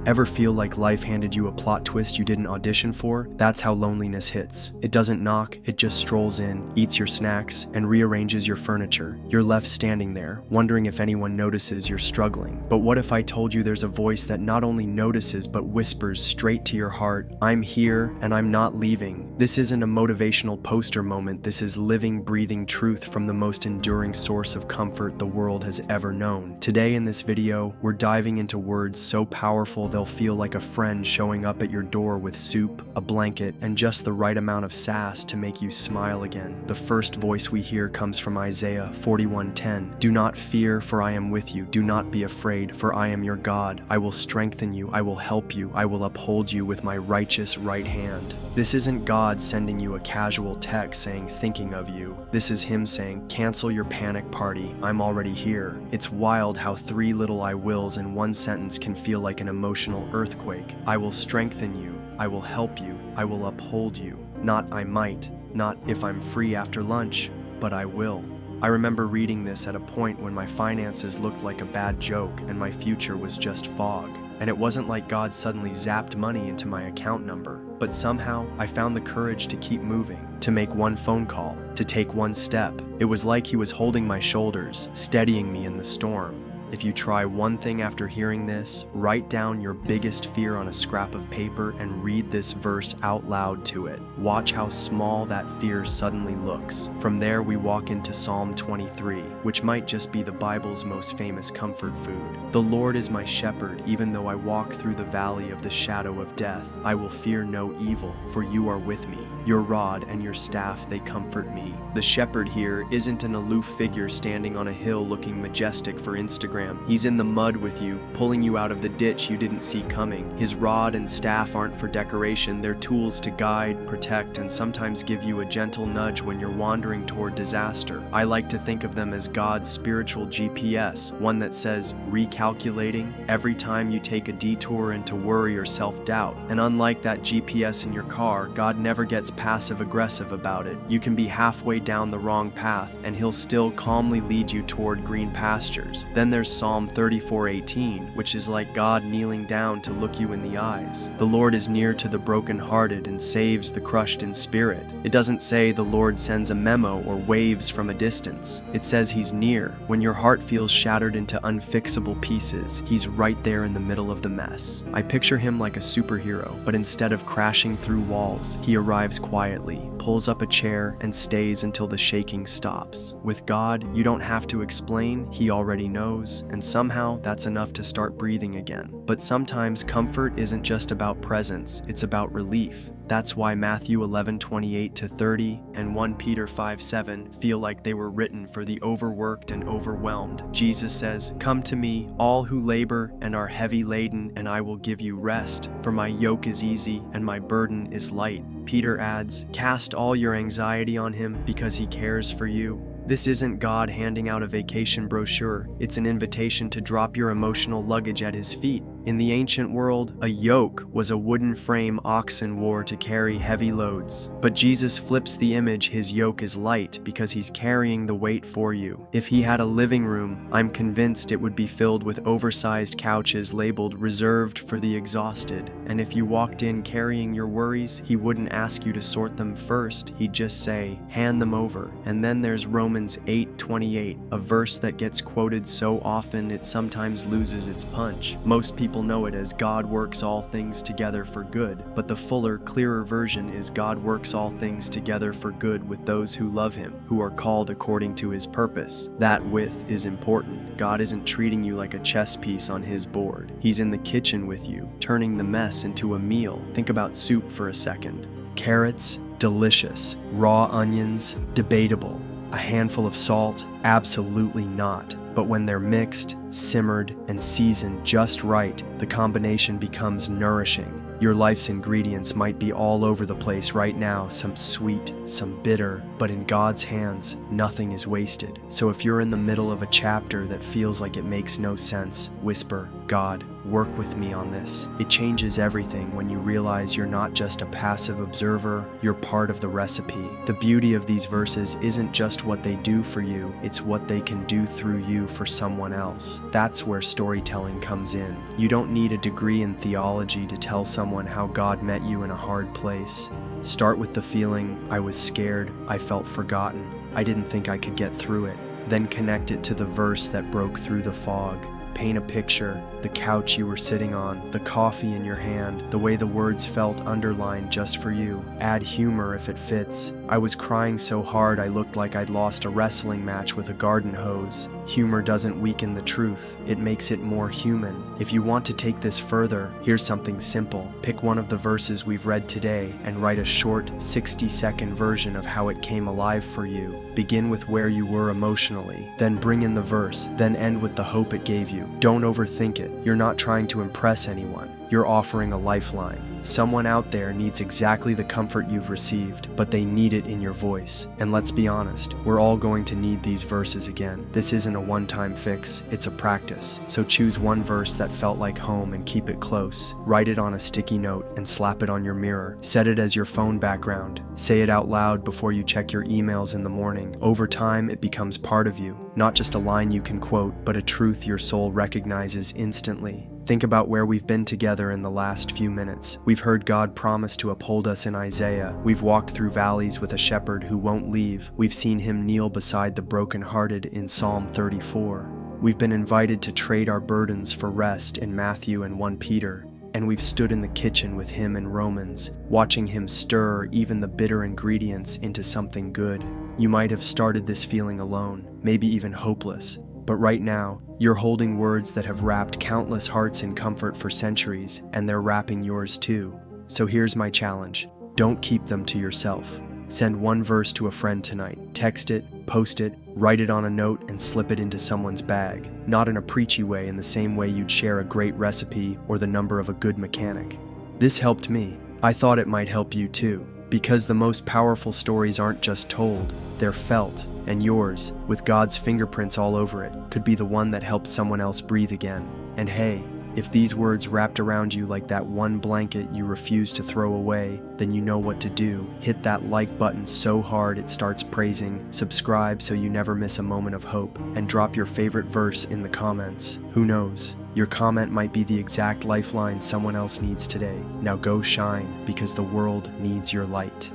Ever feel like life handed you a plot twist you didn't audition for? That's how loneliness hits. It doesn't knock, it just strolls in, eats your snacks, and rearranges your furniture. You're left standing there, wondering if anyone notices you're struggling. But what if I told you there's a voice that not only notices but whispers straight to your heart, "I'm here and I'm not leaving." This isn't a motivational poster moment, this is living, breathing truth from the most enduring source of comfort the world has ever known. Today in this video, we're diving into words so powerful they'll feel like a friend showing up at your door with soup, a blanket, and just the right amount of sass to make you smile again. The first voice we hear comes from Isaiah 41:10. "Do not fear, for I am with you. Do not be afraid, for I am your God. I will strengthen you. I will help you. I will uphold you with my righteous right hand." This isn't God sending you a casual text saying thinking of you. This is him saying, cancel your panic party. I'm already here. It's wild how three little I wills in one sentence can feel like an emotional earthquake. I will strengthen you. I will help you. I will uphold you. Not I might. Not if I'm free after lunch, but I will. I remember reading this at a point when my finances looked like a bad joke and my future was just fog. And it wasn't like God suddenly zapped money into my account number, but somehow I found the courage to keep moving, to make one phone call, to take one step. It was like he was holding my shoulders, steadying me in the storm. If you try one thing after hearing this, write down your biggest fear on a scrap of paper and read this verse out loud to it. Watch how small that fear suddenly looks. From there, we walk into Psalm 23, which might just be the Bible's most famous comfort food. "The Lord is my shepherd, even though I walk through the valley of the shadow of death, I will fear no evil, for you are with me. Your rod and your staff, they comfort me." The shepherd here isn't an aloof figure standing on a hill looking majestic for Instagram. He's in the mud with you, pulling you out of the ditch you didn't see coming. His rod and staff aren't for decoration, they're tools to guide, protect, and sometimes give you a gentle nudge when you're wandering toward disaster. I like to think of them as God's spiritual GPS, one that says, recalculating, every time you take a detour into worry or self-doubt. And unlike that GPS in your car, God never gets passive-aggressive about it. You can be halfway down the wrong path, and he'll still calmly lead you toward green pastures. Then there's Psalm 34:18, which is like God kneeling down to look you in the eyes. "The Lord is near to the brokenhearted and saves the crushed in spirit." It doesn't say the Lord sends a memo or waves from a distance. It says he's near. When your heart feels shattered into unfixable pieces, he's right there in the middle of the mess. I picture him like a superhero, but instead of crashing through walls, he arrives quietly, pulls up a chair, and stays until the shaking stops. With God, you don't have to explain, he already knows. And somehow that's enough to start breathing again. But sometimes comfort isn't just about presence, it's about relief. That's why Matthew 11:28-30 and 1 Peter 5:7 feel like they were written for the overworked and overwhelmed. Jesus says, "Come to me, all who labor and are heavy laden, and I will give you rest. For my yoke is easy and my burden is light." Peter adds, "Cast all your anxiety on him because he cares for you." This isn't God handing out a vacation brochure, it's an invitation to drop your emotional luggage at his feet. In the ancient world, a yoke was a wooden frame oxen wore to carry heavy loads. But Jesus flips the image, his yoke is light because he's carrying the weight for you. If he had a living room, I'm convinced it would be filled with oversized couches labeled reserved for the exhausted. And if you walked in carrying your worries, he wouldn't ask you to sort them first, he'd just say, hand them over. And then there's Romans 8:28, a verse that gets quoted so often it sometimes loses its punch. Most people know it as God works all things together for good, but the fuller, clearer version is God works all things together for good with those who love him, who are called according to his purpose. That "with" is important. God isn't treating you like a chess piece on his board. He's in the kitchen with you, turning the mess into a meal. Think about soup for a second. Carrots, delicious. Raw onions, debatable. A handful of salt, absolutely not. But when they're mixed, simmered, and seasoned just right, the combination becomes nourishing. Your life's ingredients might be all over the place right now, some sweet, some bitter, but in God's hands, nothing is wasted. So if you're in the middle of a chapter that feels like it makes no sense, whisper, "God, work with me on this. It changes everything when you realize you're not just a passive observer, you're part of the recipe. The beauty of these verses isn't just what they do for you, it's what they can do through you for someone else. That's where storytelling comes in. You don't need a degree in theology to tell someone how God met you in a hard place. Start with the feeling, I was scared, I felt forgotten, I didn't think I could get through it. Then connect it to the verse that broke through the fog. Paint a picture, the couch you were sitting on, the coffee in your hand, the way the words felt underlined just for you. Add humor if it fits. I was crying so hard I looked like I'd lost a wrestling match with a garden hose. Humor doesn't weaken the truth, it makes it more human. If you want to take this further, here's something simple. Pick one of the verses we've read today and write a short, 60-second version of how it came alive for you. Begin with where you were emotionally, then bring in the verse, then end with the hope it gave you. Don't overthink it. You're not trying to impress anyone. You're offering a lifeline. Someone out there needs exactly the comfort you've received, but they need it in your voice. And let's be honest, we're all going to need these verses again. This isn't a one-time fix, it's a practice. So choose one verse that felt like home and keep it close. Write it on a sticky note and slap it on your mirror. Set it as your phone background. Say it out loud before you check your emails in the morning. Over time, it becomes part of you. Not just a line you can quote, but a truth your soul recognizes instantly. Think about where we've been together in the last few minutes. We've heard God promise to uphold us in Isaiah. We've walked through valleys with a shepherd who won't leave. We've seen him kneel beside the brokenhearted in Psalm 34. We've been invited to trade our burdens for rest in Matthew and 1 Peter. And we've stood in the kitchen with him in Romans, watching him stir even the bitter ingredients into something good. You might have started this feeling alone, maybe even hopeless. But right now, you're holding words that have wrapped countless hearts in comfort for centuries, and they're wrapping yours too. So here's my challenge. Don't keep them to yourself. Send one verse to a friend tonight. Text it, post it, write it on a note, and slip it into someone's bag. Not in a preachy way, in the same way you'd share a great recipe or the number of a good mechanic. This helped me. I thought it might help you too. Because the most powerful stories aren't just told, they're felt. And yours, with God's fingerprints all over it, could be the one that helps someone else breathe again. And hey, if these words wrapped around you like that one blanket you refuse to throw away, then you know what to do. Hit that like button so hard it starts praising, subscribe so you never miss a moment of hope, and drop your favorite verse in the comments. Who knows? Your comment might be the exact lifeline someone else needs today. Now go shine, because the world needs your light.